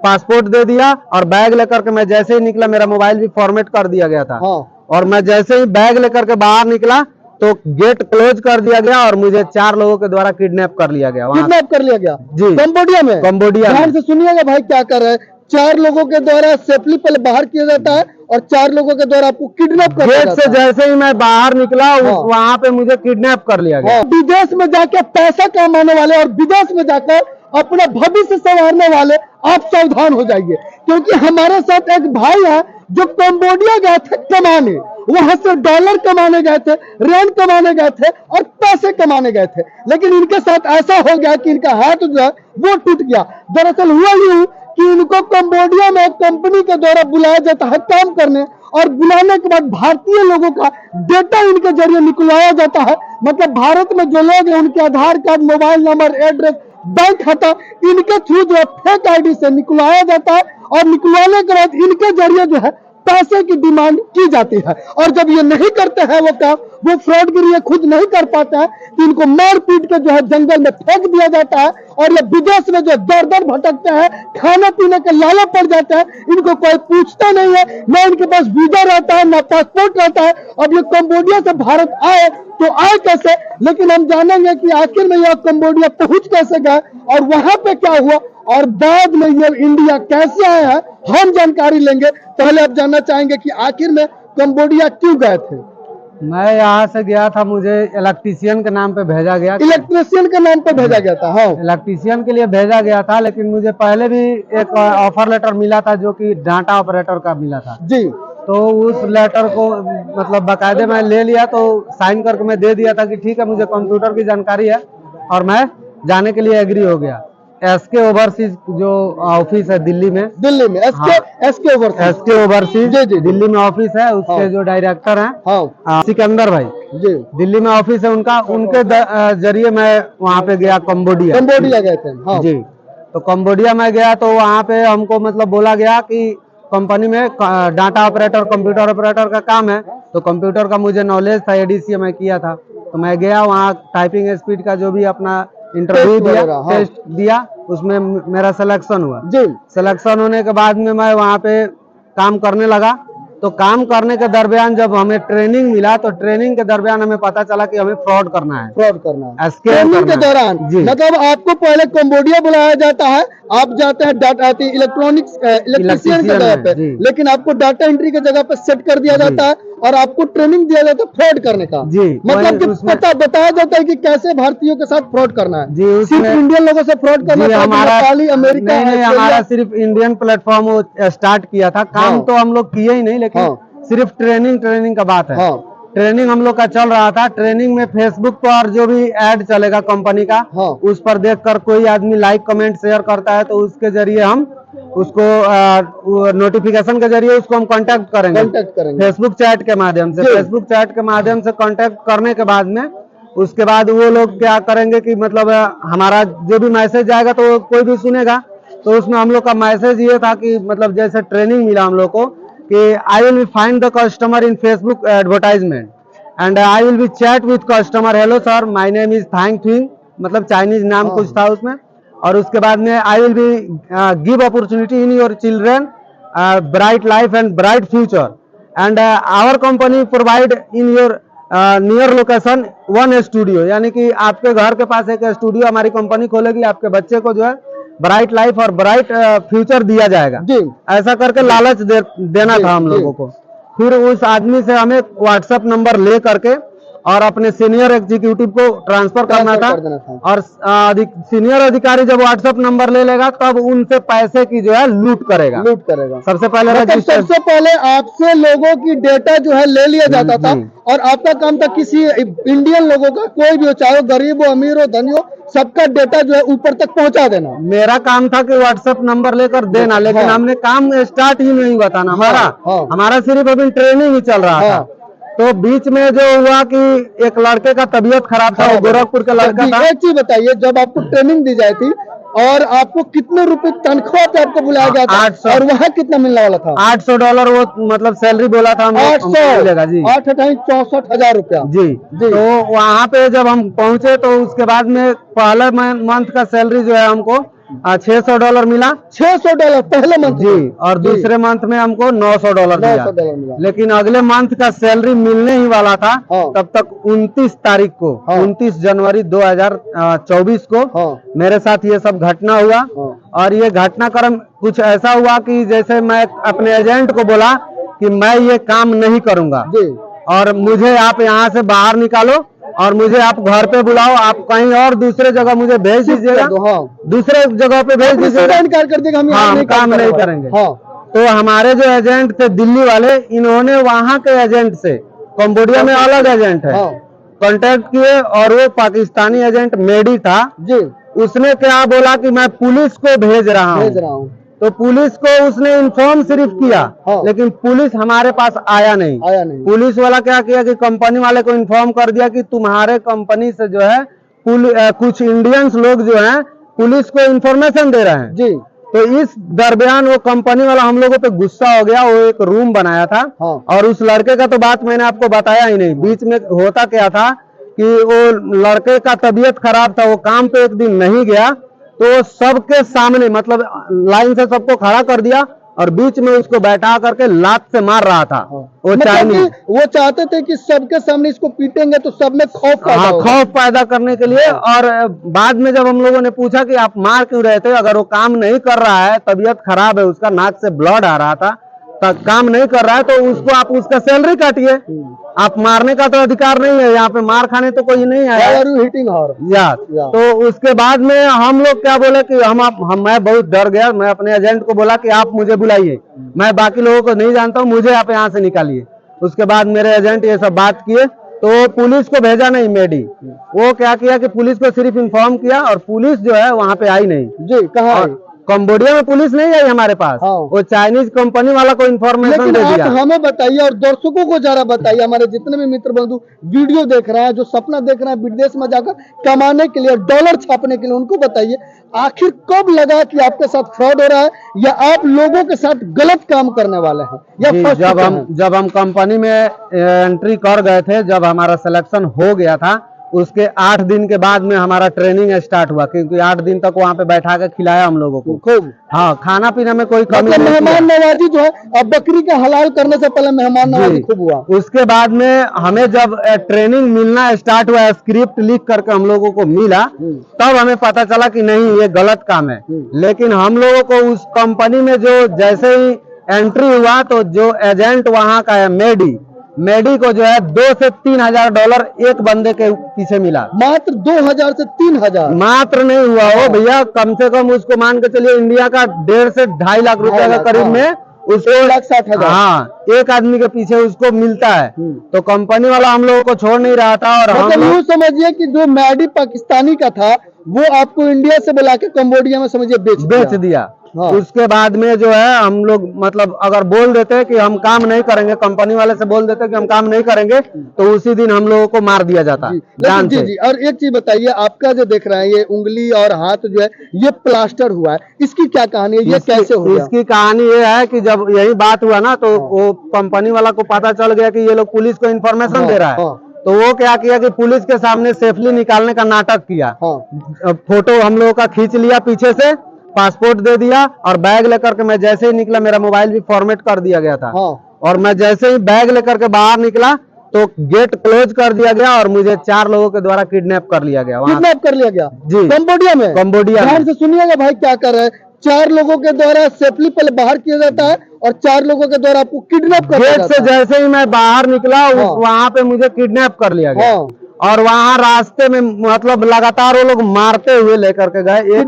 Passport दे दिया और bag लेकर के मैं जैसे ही निकला, मेरा मोबाइल भी फॉर्मेट कर दिया गया था। और मैं जैसे ही बैग लेकर के बाहर निकला तो गेट क्लोज कर दिया गया और मुझे 4 लोगों के द्वारा किडनैप कर लिया गया। किडनैप कर लिया गया जी, कंबोडिया में। कंबोडिया ध्यान से सुनिएगा भाई क्या कर रहे हैं। 4 लोगों के द्वारा सेफली पहले बाहर किया जाता है और 4 लोगों के द्वारा आपको किडनैप कर गेट से जैसे ही मैं बाहर निकला वहाँ पे मुझे किडनैप कर लिया गया। विदेश में जाके पैसा कमाने वाले और विदेश में जाकर अपना भविष्य संवारने वाले आप सावधान हो जाइए, क्योंकि हमारे साथ एक भाई है जो कंबोडिया गए थे कमाने, वहां से डॉलर कमाने गए थे, रेंट कमाने गए थे और पैसे कमाने गए थे, लेकिन इनके साथ ऐसा हो गया कि इनका हाथ जो है वो टूट गया। दरअसल हुआ यूं कि इनको कंबोडिया में एक कंपनी के द्वारा बुलाया जाता है काम करने, और बुलाने के बाद भारतीय लोगों का डेटा इनके जरिए निकलवाया जाता है। मतलब भारत में जो लोग हैं उनके Aadhaar card, mobile number, address, bank खाता इनके थ्रू जो है फेक आईडी से निकलवाया जाता है, और निकलवाने के बाद इनके जरिए जो है पैसे की डिमांड की जाती है। और जब ये नहीं करते हैं वो काम, वो फ्रॉडगिरी खुद नहीं कर पाते हैं, तो इनको मार पीट के जो है जंगल में फेंक दिया जाता है, और ये विदेश में जो दर दर भटकते हैं, खाने पीने के लाले पड़ जाते हैं, इनको कोई पूछता नहीं है, न इनके पास वीजा रहता है, न पासपोर्ट रहता है। अब ये कंबोडिया से भारत आए तो आए कैसे, लेकिन हम जानेंगे कि आखिर में यह कंबोडिया पहुंच कैसे गए और वहां पे क्या हुआ, और बाद में ये इंडिया कैसे आए हैं हम जानकारी लेंगे। पहले आप जानना चाहेंगे कि आखिर में कंबोडिया क्यों गए थे। मैं यहाँ से गया था, मुझे इलेक्ट्रीशियन के नाम पे भेजा गया। इलेक्ट्रीशियन के नाम पे भेजा गया था। हाँ, इलेक्ट्रीशियन के लिए भेजा गया था, लेकिन मुझे पहले भी एक ऑफर लेटर मिला था जो कि डाटा ऑपरेटर का मिला था जी। तो उस लेटर को मतलब बाकायदे मैं ले लिया, तो साइन करके मैं दे दिया था कि ठीक है मुझे कंप्यूटर की जानकारी है, और मैं जाने के लिए एग्री हो गया। एसके ओवरसीज जो ऑफिस है दिल्ली में एसके ओवरसीज जी, दिल्ली में ऑफिस है, उसके जो डायरेक्टर हैं सिकंदर भाई जी, दिल्ली में ऑफिस है उनका, उनके जरिए मैं वहाँ पे गया कंबोडिया गए थे। जी, तो कंबोडिया में गया तो वहाँ पे हमको मतलब बोला गया कि कंपनी में डाटा ऑपरेटर, कंप्यूटर ऑपरेटर का काम है, तो कंप्यूटर का मुझे नॉलेज था, एडीसी मैं किया था, तो मैं गया वहाँ टाइपिंग स्पीड का जो भी अपना इंटरव्यू दिया, टेस्ट दिया, उसमें मेरा सिलेक्शन हुआ। सिलेक्शन होने के बाद में मैं वहाँ पे काम करने लगा। तो काम करने के दरमियान जब हमें ट्रेनिंग मिला, तो ट्रेनिंग के दरमियान हमें पता चला कि हमें फ्रॉड करना है। ट्रेनिंग के दौरान मतलब आपको पहले कंबोडिया बुलाया जाता है, आप जाते हैं डाटा इलेक्ट्रीशियन की जगह पे, लेकिन आपको डाटा एंट्री की जगह पे सेट कर दिया जाता है और आपको ट्रेनिंग दिया जाता है फ्रॉड करने का। जी, मतलब कि पता बताया जाता है कि कैसे भारतीयों के साथ फ्रॉड करना है। जी, सिर्फ इंडियन लोगों से फ्रॉड करना है। अमेरिका हमारा सिर्फ इंडियन प्लेटफॉर्म स्टार्ट किया था, काम तो हम लोग किए ही नहीं, लेकिन सिर्फ ट्रेनिंग का बात है। ट्रेनिंग हम लोग का चल रहा था। ट्रेनिंग में फेसबुक पर जो भी ऐड चलेगा कंपनी का, उस पर देखकर कोई आदमी लाइक कमेंट शेयर करता है, तो उसके जरिए हम उसको नोटिफिकेशन के जरिए उसको हम कांटेक्ट करेंगे फेसबुक चैट के माध्यम से। फेसबुक चैट के माध्यम से कांटेक्ट करने के बाद में उसके बाद वो लोग क्या करेंगे कि मतलब हमारा जो भी मैसेज आएगा तो कोई भी सुनेगा, तो उसमें हम लोग का मैसेज ये था कि मतलब जैसे ट्रेनिंग मिला हम लोग को कि I will be find the customer in Facebook advertisement and I will be chat with customer, hello sir my name is thank thing, मतलब चाइनीज नाम कुछ था उसमें। और उसके बाद में I will be give opportunity in your children bright life and bright future and our company provide in your near location 1 studio, यानी कि आपके घर के पास एक स्टूडियो हमारी कंपनी खोलेगी, आपके बच्चे को जो है ब्राइट लाइफ और ब्राइट फ्यूचर दिया जाएगा। ऐसा करके लालच देना था हम लोगों को। फिर उस आदमी से हमें व्हाट्सएप नंबर ले करके और अपने सीनियर एग्जीक्यूटिव को ट्रांसफर करना था। और सीनियर अधिकारी जब व्हाट्सएप नंबर ले लेगा तब उनसे पैसे की जो है लूट करेगा। सबसे पहले आपसे लोगों की डेटा जो है ले लिया जाता था, और आपका काम था किसी इंडियन लोगों का, कोई भी हो, चाहे गरीब हो, अमीर हो, धनी हो, सबका डेटा जो है ऊपर तक पहुंचा देना। मेरा काम था कि व्हाट्सएप नंबर लेकर देना, लेकिन हमने काम स्टार्ट ही नहीं हुआ था ना, हमारा सिर्फ अभी ट्रेनिंग ही चल रहा था। तो बीच में जो हुआ कि एक लड़के का तबीयत खराब था, गोरखपुर का लड़का था। एक चीज बताइए, जब आपको ट्रेनिंग दी जाती और आपको कितने रुपए तनख्वाह पे आपको बुलाया गया था, 800, और वहाँ कितना मिलने वाला था? $800 वो मतलब सैलरी बोला था। 800 जी, 64,000 रुपया जी। तो वहाँ पे जब हम पहुंचे तो उसके बाद में पहले मंथ का सैलरी जो है हमको $600 मिला। $600 पहले मंथ जी, और दूसरे मंथ में हमको $900 दिया। $900 मिला। लेकिन अगले मंथ का सैलरी मिलने ही वाला था तब तक 29 तारीख को 29 जनवरी 2024 को मेरे साथ ये सब घटना हुआ। और ये घटनाक्रम कुछ ऐसा हुआ कि जैसे मैं अपने एजेंट को बोला कि मैं ये काम नहीं करूंगा और मुझे आप यहाँ से बाहर निकालो और मुझे आप घर पे बुलाओ, आप कहीं और दूसरे जगह मुझे भेज दीजिएगा, दूसरे जगह पे भेज दीजिएगा, इनकार कर देगा, हम काम नहीं करेंगे। तो हमारे जो एजेंट थे दिल्ली वाले, इन्होंने वहाँ के एजेंट से, कंबोडिया में अलग एजेंट है, कांटेक्ट किए और वो पाकिस्तानी एजेंट मेडी था जी। उसने क्या बोला कि मैं पुलिस को भेज रहा हूँ। तो पुलिस को उसने इन्फॉर्म सिर्फ किया, लेकिन पुलिस हमारे पास आया नहीं। पुलिस वाला क्या किया कि कंपनी वाले को इन्फॉर्म कर दिया कि तुम्हारे कंपनी से जो है कुछ इंडियंस लोग जो हैं पुलिस को इन्फॉर्मेशन दे रहे हैं जी। तो इस दरमियान वो कंपनी वाला हम लोगों पे गुस्सा हो गया। वो एक रूम बनाया था और उस लड़के का तो बात मैंने आपको बताया ही नहीं। बीच में होता क्या था कि वो लड़के का तबीयत खराब था, वो काम पे एक दिन नहीं गया, तो सबके सामने मतलब लाइन से सबको खड़ा कर दिया और बीच में उसको बैठा करके लात से मार रहा था। वो चाइनीज, वो चाहते थे कि सबके सामने इसको पीटेंगे तो सब में खौफ पैदा करने के लिए। और बाद में जब हम लोगों ने पूछा कि आप मार क्यों रहे थे, अगर वो काम नहीं कर रहा है, तबीयत खराब है, उसका नाक से ब्लड आ रहा था, काम नहीं कर रहा है, तो उसको आप उसका सैलरी काटिए। आप मारने का तो अधिकार नहीं है, यहाँ पे मार खाने तो कोई नहीं आया। तो उसके बाद में हम लोग क्या बोले कि मैं बहुत डर गया। मैं अपने एजेंट को बोला कि आप मुझे बुलाइए, मैं बाकी लोगों को नहीं जानता हूँ, मुझे आप यहाँ से निकालिए। उसके बाद मेरे एजेंट ये सब बात किए तो पुलिस को भेजा नहीं मेडी। वो क्या किया कि पुलिस को सिर्फ इन्फॉर्म किया और पुलिस जो है वहाँ पे आई नहीं जी। कहाँ? कंबोडिया में पुलिस नहीं आई हमारे पास। वो चाइनीज कंपनी वाला को इन्फॉर्मेशन दे दिया। हमें बताइए और दर्शकों को जरा बताइए, हमारे जितने भी मित्र बंधु वीडियो देख रहे हैं, जो सपना देख रहे हैं विदेश में जाकर कमाने के लिए, डॉलर छापने के लिए, उनको बताइए आखिर कब लगा कि आपके साथ फ्रॉड हो रहा है या आप लोगों के साथ गलत काम करने वाले हैं? या जब हम कंपनी में एंट्री कर गए थे, जब हमारा सिलेक्शन हो गया था, उसके 8 दिन के बाद में हमारा ट्रेनिंग स्टार्ट हुआ, क्योंकि 8 दिन तक वहाँ पे बैठा के खिलाया हम लोगों को खूब। हाँ, खाना पीना में कोई कमी नहीं। मेहमान नवाजी जो है, अब बकरी का हलाल करने से पहले मेहमान नवाजी खूब हुआ। उसके बाद में हमें जब ट्रेनिंग मिलना स्टार्ट हुआ, स्क्रिप्ट लिख करके हम लोगों को मिला, तब हमें पता चला कि नहीं, ये गलत काम है। लेकिन हम लोगों को उस कंपनी में जो जैसे ही एंट्री हुआ, तो जो एजेंट वहाँ का है मेडी को जो है $2,000 से $3,000 एक बंदे के पीछे मिला। मात्र 2,000 से 3,000 मात्र नहीं हुआ वो भैया, कम से कम उसको मान के चलिए इंडिया का 1.5 से 2.5 लाख रुपए के करीब में उसको 1,60,000 हाँ एक आदमी के पीछे उसको मिलता है। तो कंपनी वाला हम लोगों को छोड़ नहीं रहा था। और हम यूँ समझिए कि जो मेडी पाकिस्तानी का था वो आपको इंडिया से बुला के कंबोडिया में समझिए बेच दिया। हाँ। उसके बाद में जो है हम लोग मतलब अगर बोल देते कि हम काम नहीं करेंगे, कंपनी वाले से बोल देते कि हम काम नहीं करेंगे, तो उसी दिन हम लोगों को मार दिया जाता जान से। जी। और एक चीज बताइए, आपका जो देख रहे हैं ये उंगली और हाथ जो है ये प्लास्टर हुआ है, इसकी क्या कहानी है, ये कैसे हुआ? इसकी कहानी ये है कि जब यही बात हुआ ना, तो वो कंपनी वाला को पता चल गया कि ये लोग पुलिस को इन्फॉर्मेशन दे रहा है। तो वो क्या किया कि पुलिस के सामने सेफली निकालने का नाटक किया। फोटो हम लोगों का खींच लिया, पीछे से पासपोर्ट दे दिया और बैग लेकर के मैं जैसे ही निकला, मेरा मोबाइल भी फॉर्मेट कर दिया गया था। और मैं जैसे ही बैग लेकर के बाहर निकला तो गेट क्लोज कर दिया गया और मुझे 4 लोगों के द्वारा किडनैप कर लिया गया। किडनैप कर लिया गया जी, कंबोडिया में। ध्यान से सुनिएगा भाई क्या कर रहे हैं। 4 लोगों के द्वारा सेफली पहले बाहर किया जाता है और 4 लोगों के द्वारा आपको किडनैप कर दिया जाता है। गेट से जैसे ही मैं बाहर निकला वहाँ पे मुझे किडनैप कर लिया गया। और वहाँ रास्ते में मतलब लगातार वो लोग मारते हुए लेकर के गए।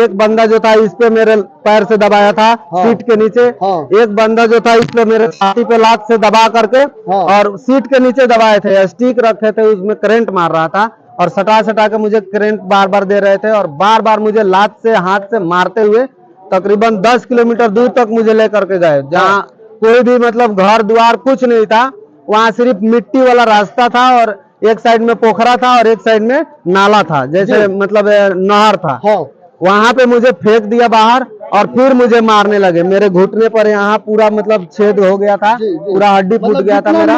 एक बंदा जो था इस पे मेरे पैर से दबाया था, सीट के नीचे। एक बंदा जो था इस पे मेरे छाती पे लात से दबा करके और सीट के नीचे दबाए थे, स्टिक रखे थे, उसमें करंट मार रहा था और सटा के मुझे करंट बार बार दे रहे थे और बार बार मुझे लात से हाथ से मारते हुए तकरीबन 10 किलोमीटर दूर तक मुझे लेकर के गए, जहाँ कोई भी मतलब घर द्वार कुछ नहीं था। वहाँ सिर्फ मिट्टी वाला रास्ता था और एक साइड में पोखरा था और एक साइड में नाला था, जैसे मतलब नहर था। वहाँ पे मुझे फेंक दिया बाहर और फिर मुझे मारने लगे। मेरे घुटने पर यहाँ पूरा मतलब छेद हो गया था, पूरा हड्डी फूट गया था मेरा।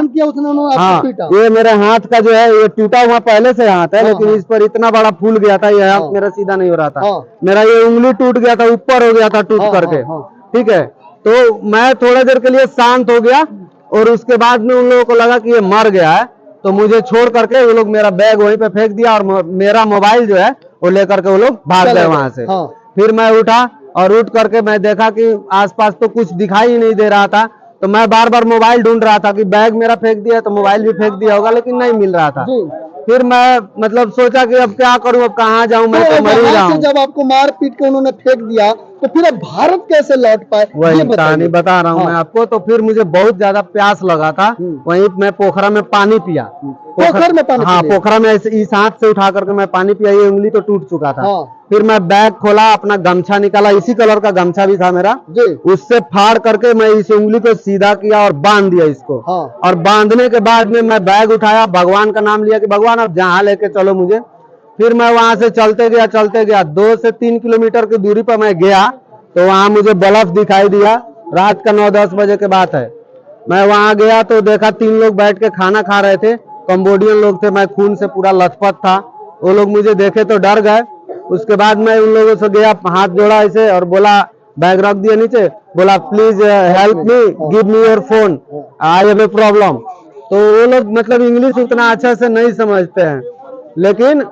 हाँ, ये मेरे हाथ का जो है ये टूटा हुआ पहले से हाथ है, लेकिन इस पर इतना बड़ा फूल गया था, ये हाथ मेरा सीधा नहीं हो रहा था। मेरा ये उंगली टूट गया था, ऊपर हो गया था टूट करके। ठीक है, तो मैं थोड़ा देर के लिए शांत हो गया और उसके बाद में उन लोगों को लगा कि ये मर गया है, तो मुझे छोड़ करके वो लोग मेरा बैग वहीं पे फेंक दिया और मेरा मोबाइल जो है वो लेकर के वो लोग भाग गए वहां से। फिर मैं उठा और उठ करके मैं देखा कि आसपास तो कुछ दिखाई ही नहीं दे रहा था, तो मैं बार बार मोबाइल ढूंढ रहा था कि बैग मेरा फेंक दिया तो मोबाइल भी फेंक दिया होगा, लेकिन नहीं मिल रहा था। फिर मैं मतलब सोचा कि अब क्या करूं, अब कहाँ जाऊं, मैं तो मर ही रहा हूं। जब आपको मार पीट के उन्होंने फेंक दिया तो फिर अब भारत कैसे लौट पाए? वही कहानी बता रहा हूँ मैं आपको। तो फिर मुझे बहुत ज्यादा प्यास लगा था, वहीं मैं पोखरा में पानी पिया। पोखर में पानी? हाँ, पोखरा में इस हाथ से उठा करके मैं पानी पिया, ये उंगली तो टूट चुका था। फिर मैं बैग खोला, अपना गमछा निकाला, इसी कलर का गमछा भी था मेरा, उससे फाड़ करके मैं इस उंगली को सीधा किया और बांध दिया इसको। और बांधने के बाद में मैं बैग उठाया, भगवान का नाम लिया कि भगवान अब जहाँ लेके चलो मुझे। फिर मैं वहां से चलते गया 2 से 3 किलोमीटर की दूरी पर मैं गया, तो वहां मुझे बल्ब दिखाई दिया। रात का 9-10 बजे के बात है। मैं वहां गया तो देखा 3 लोग बैठ के खाना खा रहे थे, कंबोडियन लोग थे। मैं खून से पूरा लथपथ था, वो लोग मुझे देखे तो डर गए। उसके बाद मैं उन लोगों से गया, हाथ जोड़ा ऐसे और बोला, बैग रख दिया नीचे, बोला please help me, give me your phone, I have a problem. तो वो लोग मतलब इंग्लिश उतना अच्छा से नहीं समझते हैं, लेकिन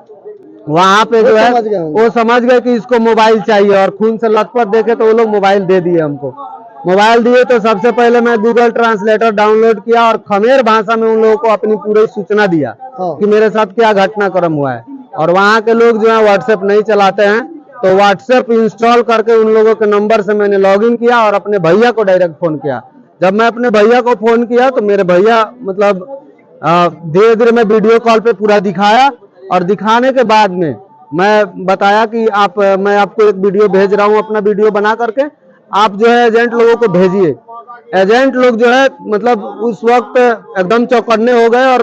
वहां पे जो है वो समझ गए कि इसको मोबाइल चाहिए, और खून से लथपथ देखे तो वो लोग मोबाइल दे दिए हमको। मोबाइल दिए तो सबसे पहले मैं गूगल ट्रांसलेटर डाउनलोड किया और खमेर भाषा में उन लोगों को अपनी पूरी सूचना दिया कि मेरे साथ क्या घटनाक्रम हुआ है। और वहाँ के लोग जो है व्हाट्सएप नहीं चलाते हैं, तो व्हाट्सएप इंस्टॉल करके उन लोगों के नंबर से मैंने लॉगिन किया और अपने भैया को डायरेक्ट फोन किया। जब मैं अपने भैया को फोन किया तो मेरे भैया मतलब धीरे धीरे मैं वीडियो कॉल पे पूरा दिखाया, और दिखाने के बाद में मैं बताया कि मैं आपको एक वीडियो भेज रहा हूँ, अपना वीडियो बना करके आप जो है एजेंट लोगों को भेजिए। एजेंट लोग जो है मतलब उस वक्त एकदम चौकन्ने हो गए और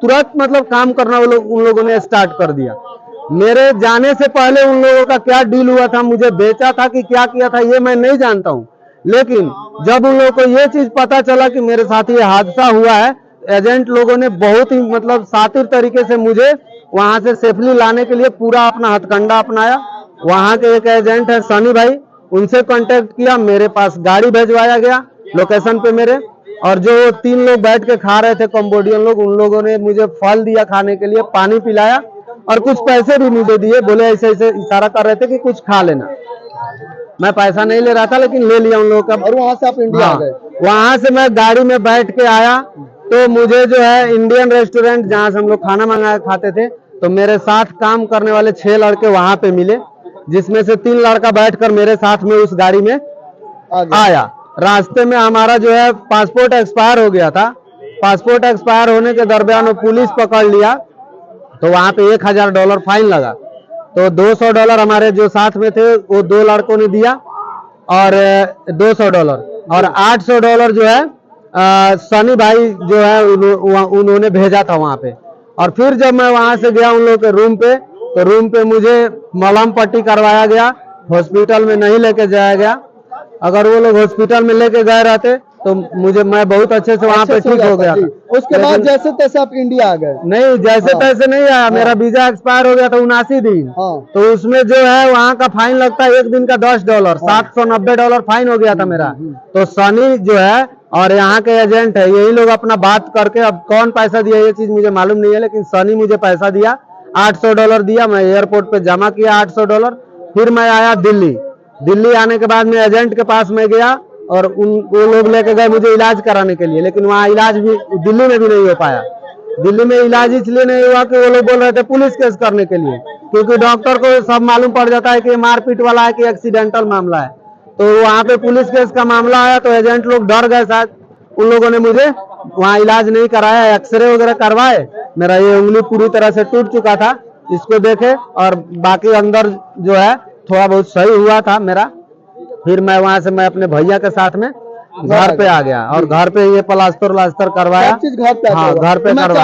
तुरंत मतलब काम करना उन लोगों ने स्टार्ट कर दिया। मेरे जाने से पहले उन लोगों का क्या डील हुआ था, मुझे बेचा था कि क्या किया था, ये मैं नहीं जानता हूँ। लेकिन जब उन लोगों को ये चीज पता चला कि मेरे साथ ये हादसा हुआ है, एजेंट लोगों ने बहुत ही मतलब शातिर तरीके से मुझे वहां से सेफली लाने के लिए पूरा अपना हथकंडा अपनाया। वहां के एक एजेंट है सनी भाई, उनसे कांटेक्ट किया, मेरे पास गाड़ी भेजवाया गया लोकेशन पे मेरे, और जो 3 लोग बैठ के खा रहे थे कंबोडियन लोग, उन लोगों ने मुझे फल दिया खाने के लिए, पानी पिलाया और कुछ पैसे भी मुझे दिए। बोले ऐसे ऐसे इशारा कर रहे थे कि कुछ खा लेना। मैं पैसा नहीं ले रहा था, लेकिन ले लिया उन लोगों का। और वहां से आप इंडिया आ गए? वहां से मैं गाड़ी में बैठ के आया तो मुझे जो है इंडियन रेस्टोरेंट जहाँ से हम लोग खाना मंगा खाते थे, तो मेरे साथ काम करने वाले 6 लड़के वहां पे मिले, जिसमें से 3 लड़का बैठकर मेरे साथ में उस गाड़ी में आया। रास्ते में हमारा जो है पासपोर्ट एक्सपायर हो गया था। पासपोर्ट एक्सपायर होने के दरमियान वो पुलिस पकड़ लिया, तो वहां पे $1000 फाइन लगा। तो $200 हमारे जो साथ में थे वो 2 लड़कों ने दिया, और $200 और $800 जो है सनी भाई जो है उन्होंने भेजा था वहां पे। और फिर जब मैं वहां से गया उन लोगों के रूम पे, तो रूम पे मुझे मलहम पट्टी करवाया गया, हॉस्पिटल में नहीं लेके जाया गया। अगर वो लोग हॉस्पिटल में लेके गए रहते तो मैं बहुत अच्छे से वहां पे ठीक हो गया। उसके बाद जैसे तैसे आप इंडिया आ गए? नहीं, जैसे तैसे नहीं आया, मेरा वीजा एक्सपायर हो गया था 79 दिन। तो उसमें जो है वहाँ का फाइन लगता है 1 दिन का $10, $790 फाइन हो गया था मेरा। तो सनी जो है और यहाँ के एजेंट है, यही लोग अपना बात करके, अब कौन पैसा दिया ये चीज मुझे मालूम नहीं है, लेकिन सनी मुझे पैसा दिया, $800 दिया। मैं एयरपोर्ट पे जमा किया $800। फिर मैं आया दिल्ली आने के बाद में एजेंट के पास में गया और वो लोग लेके गए मुझे इलाज कराने के लिए, लेकिन वहाँ इलाज भी दिल्ली में भी नहीं हो पाया। दिल्ली में इलाज इसलिए नहीं हुआ कि वो लोग बोल रहे थे पुलिस केस करने के लिए, क्योंकि डॉक्टर को सब मालूम पड़ जाता है कि मारपीट वाला है कि एक्सीडेंटल मामला है। तो वहाँ पे पुलिस केस का मामला आया तो एजेंट लोग डर गए शायद, उन लोगों ने मुझे वहाँ इलाज नहीं कराया। एक्सरे वगैरह करवाए, मेरा ये उंगली पूरी तरह से टूट चुका था, इसको देखे, और बाकी अंदर जो है थोड़ा बहुत सही हुआ था मेरा। फिर मैं वहां से अपने भैया के साथ में घर पे आ गया, और घर पे ये प्लास्टर करवाया। घर पे हाँ, घर पे करवाया।